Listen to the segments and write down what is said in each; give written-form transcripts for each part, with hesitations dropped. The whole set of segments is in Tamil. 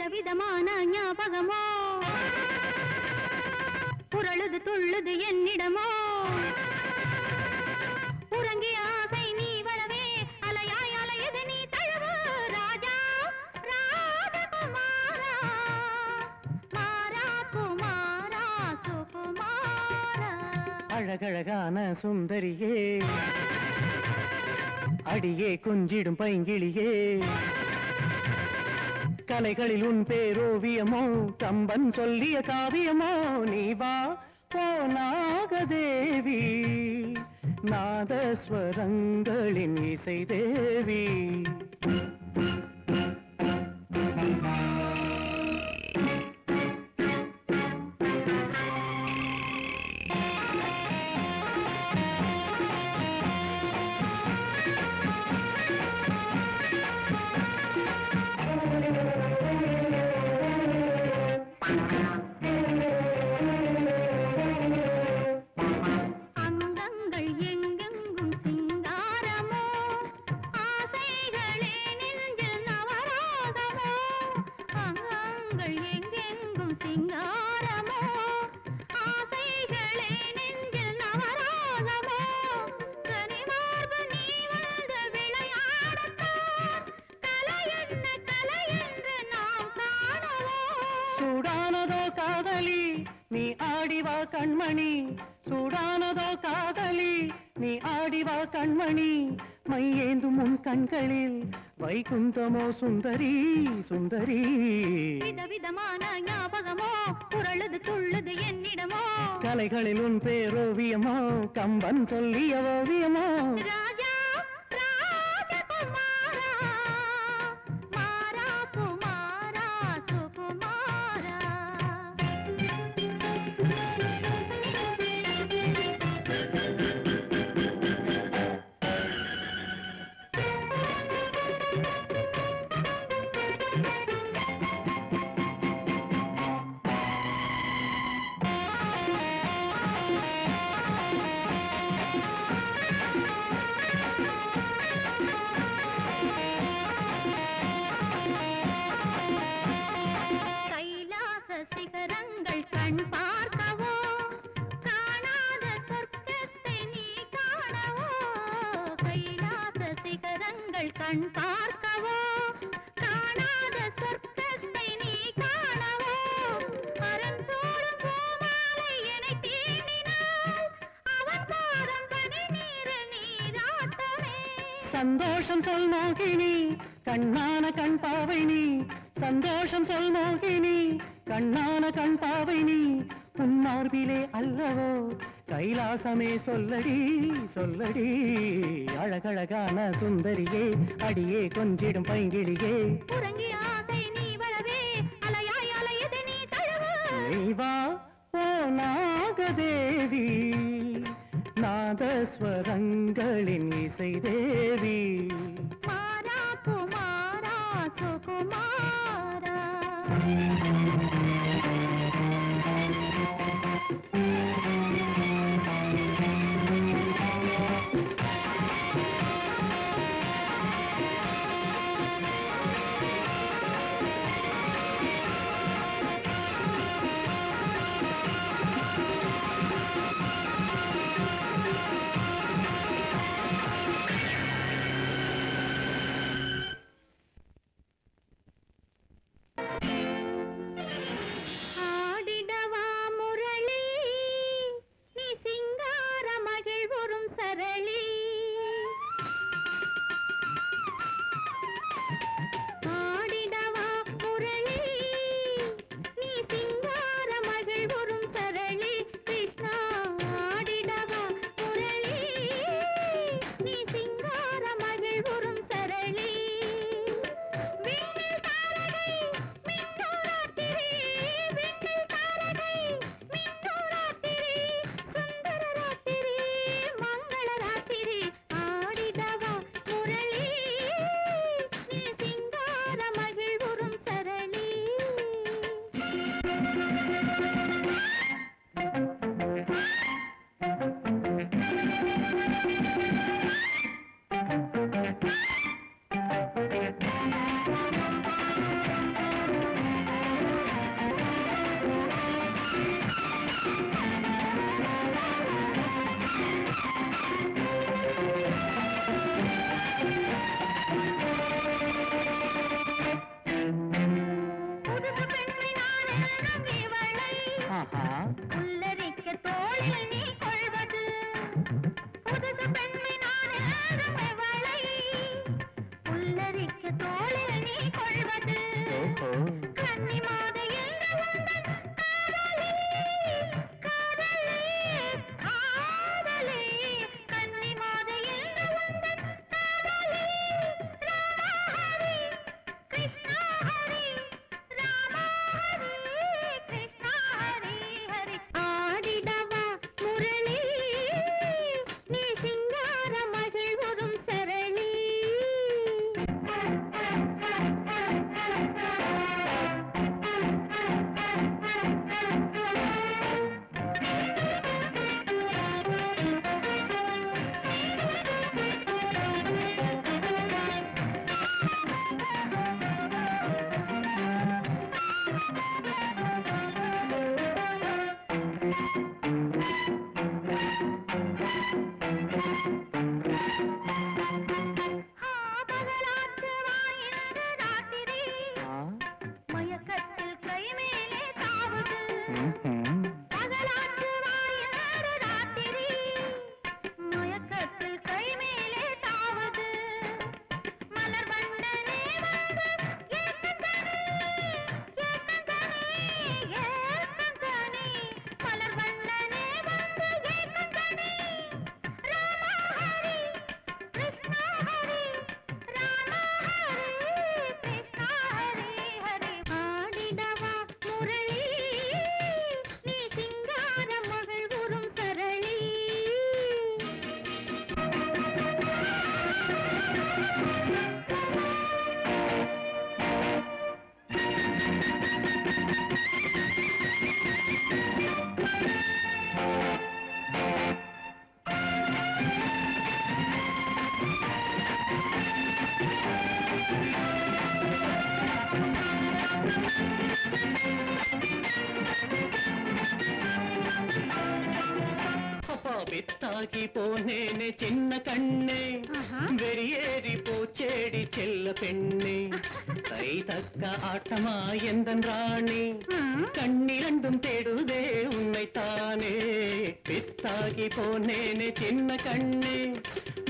விதவிதமான ஞாபகமோ புரளுது துள்ளுது என்னிடமோ உறங்கிய ஆசை நீ வரவே அலையாய் அலையது நீ தழுவ ராஜா ராஜகுமாரா மாரா குமாரா சுகுமாரா அழகழகான சுந்தரியே அடியே கொஞ்சிடும் பைங்கிளியே கலைகளில் உன் பேரோவியமோ கம்பன் சொல்லிய காவியமோ நீ வா போனாகதேவி நாதஸ்வரங்களின் இசை தேவி நீ ஆடிவா கண்மணி சூடானதோ காதலி நீ ஆடிவா கண்மணி மையேந்தும் உன் கண்களில் வைகுந்தமோ சுந்தரி சுந்தரி விதவிதமான ஞாபகமோ புரளுது துள்ளுது என்னிடமோ கலைகளில் உன் பேரோவியமோ கம்பன் சொல்லிய ஓவியமோ ராஜா ராஜகுமாரா மாரா குமாரா சுகுமாரா சிகரங்கள் கண் பார்க்கவோ காணாத சொர்க்கத்தை நீ காணவோ கைலாச சிகரங்கள் கண் பார்க்கவோ காணாத சொர்க்கத்தை நீ காணவோ அரண் சூடும் பூமாலை என்னை தீண்டினால் அவன் பாதம் பனி நீரில் நீராட்டமே சந்தோஷம் சொல் மோகினி கண்ணான கண் பாவை நீ சந்தோஷம் சொல் மோகினி கண்ணான கண் பாவை நீ உன்மார்பிலே அல்லவோ கைலாசமே சொல்லடி சொல்லடி அழகழகான சுந்தரியே அடியே கொஞ்சிடும் பைங்கிளியே உறங்கிய ஆசை நீ வரவே அலையாய் அலையது நீ தழுவ நீ வா ஓ நாகதேவி நாதஸ்வரங்களின் இசை தேவி மாரா குமாரா சுகுமாரா ஆடி தோளில் நீ கொள்வது புதுசு பெண்மை நான் எவளை புல்லரிக்க தோளில் நீ கொள்வது கன்னி மாத என்ற உந்தன் காதலே காதலே கன்னி மாத என்ற உந்தன் காதலே கிருஷ்ணா ஹரி ராமா ஹரி கிருஷ்ணா ஹரி ஹரி ஆடிடவா முரளி நீ சிங்கார மகிழ் வரும் சரளி பகலாற்று வாயின்று ராத்திரி மயக்கத்தில் கை மேலே தாவுது பகலாற்று வாயின்று ராத்திரி மயக்கத்தில் கை மேலே தாவுது மலர் வண்ணனே வந்து ஏக்கந்தனே ஏக்கந்தனே மலர் வண்ணனே வந்து ஏக்கந்தனே ராமா ஹரி கிருஷ்ணா ஹரி ராமா ஹரி கிருஷ்ணா ஹரி ஹரி ஆடிடவா முரளி நீ சிங்கார மகள் உறும் சரளி அப்பா வித்தாகி போனேனே சின்ன கண்ணே வெறியேறி போச்சேடி செல்ல பெண்ணே கை தக்க ஆட்டமா எந்தன் ராணி கண்ணிரண்டும் தேடுதே உன்னைத்தானே வித்தாகி போனேனே சின்ன கண்ணே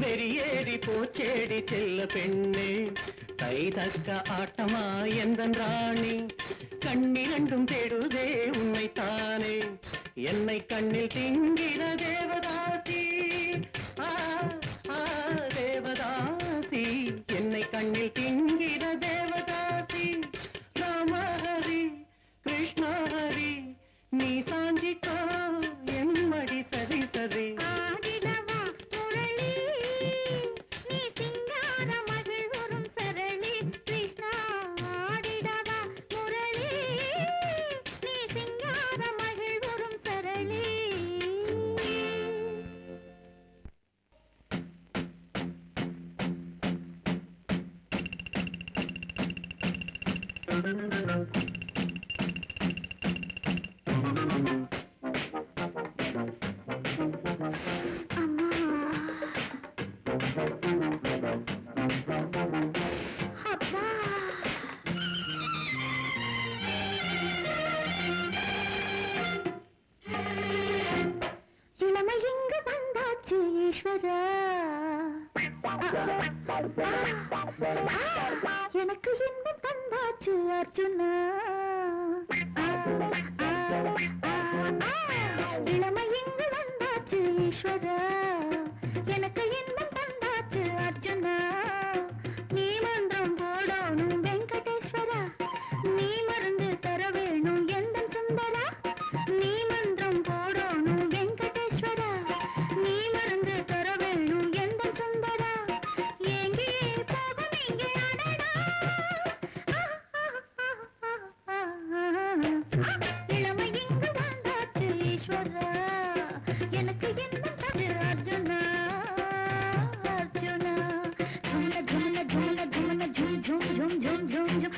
வெறியேறி போச்சேடி செல்ல பெண்ணே கை தக்க ஆட்டமா எந்தன் ராணி கண்ணிரண்டும் தேடுதே உன்னைத்தானே என்னை கண்ணில் திங்கிற தேவதாசி ஆ ஆ தேவதாசி என்னை கண்ணில் திங்கிற தேவதாசி ராமஹரி கிருஷ்ணஹரி நீ சாஞ்சிக்கோ என் மடி சரி சரி ஆடிடவா முரளி நீ சிங்கார மகள் வரும் சரளி கிருஷ்ணா ஆடிடவா முரளி நீ சிங்கார மகள் வரும் சரளி அப்பா இளமை இங்கு வந்தாச்சு ஈஸ்வரா எனக்கு இன்பம் தந்தாச்சு அர்ஜுனா இளமை இங்கு வந்தாச்சு ஈஸ்வரா எனக்கு இன்பம் தந்தாச்சு அர்ஜுனா நீ மந்திரம் போடணும் வெங்கடேஸ்வரா நீ மருந்து தர வேணும் எந்தன் சுந்தரா நீ மந்திரம் போடணும் வெங்கடேஸ்வரா நீ மருந்து தர வேணும் எந்தன் சுந்தரா எங்கே போகும் இங்கே அடடா இளமை இங்கு வந்தாச்சு ஈஸ்வரா எனக்கு இன்பம் தரு அர்ஜுனா அர்ஜுனா ஜும்ன ஜும்ன ஜும்ன ஜும்ன ஜும் ஜும் ஜும் ஜும் ஜும் ஜும்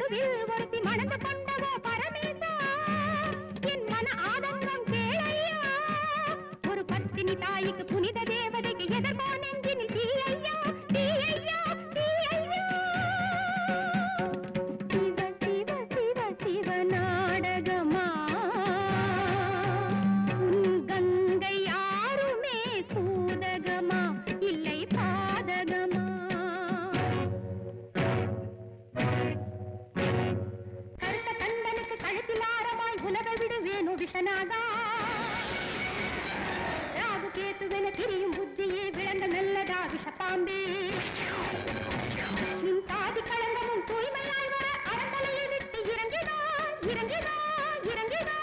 நடுவில் ஒருத்தி மணந்து கொண்டவோ பரமேசா என் மன ஆதங்கம் கேளையா ஒரு பத்தினி தாய்க்கு புனித தேவதைக்கு எதற்கோ நெஞ்சினில் தீயையா தீயையா தீயையா சிவ சிவ சிவ சிவ நாடகமா உன் கங்கை யாருமே சூதகமா இல்லை பாதகமா கருத்த கண்டனுக்கு கழுத்தில் ஆரமாய் உலகை விடுவேனோ விஷனாகா ராகு கேத்துவென திரியும் புத்தியே விளங்க நல்லதா விஷப்பாம்பே நின் சாதி களங்கமும் தூய்மையாய் வர அரண்மனையை விட்டு இறங்கிடா இறங்கிடா இறங்கிடா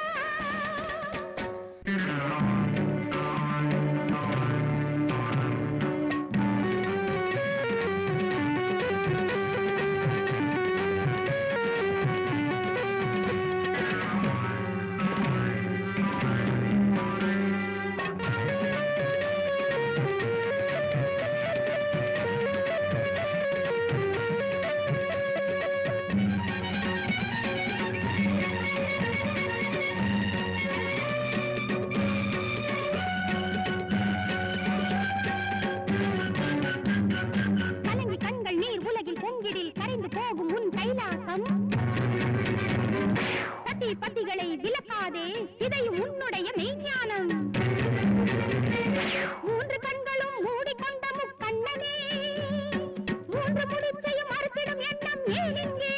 கலங்கி கண்கள் நீர் உலகில் பொங்கிடில் கரைந்து போகும் உன் கைலாசம் சதி பத்திகளை விலக்காதே சிதையும் உன்னுடைய மெய்ஞானம் மூன்று கண்களும் மூடிக்கொண்ட முக்கண்ணனே மூன்று முடிச்சையும் மறுத்திடும் எண்ணம் ஏன் இங்கே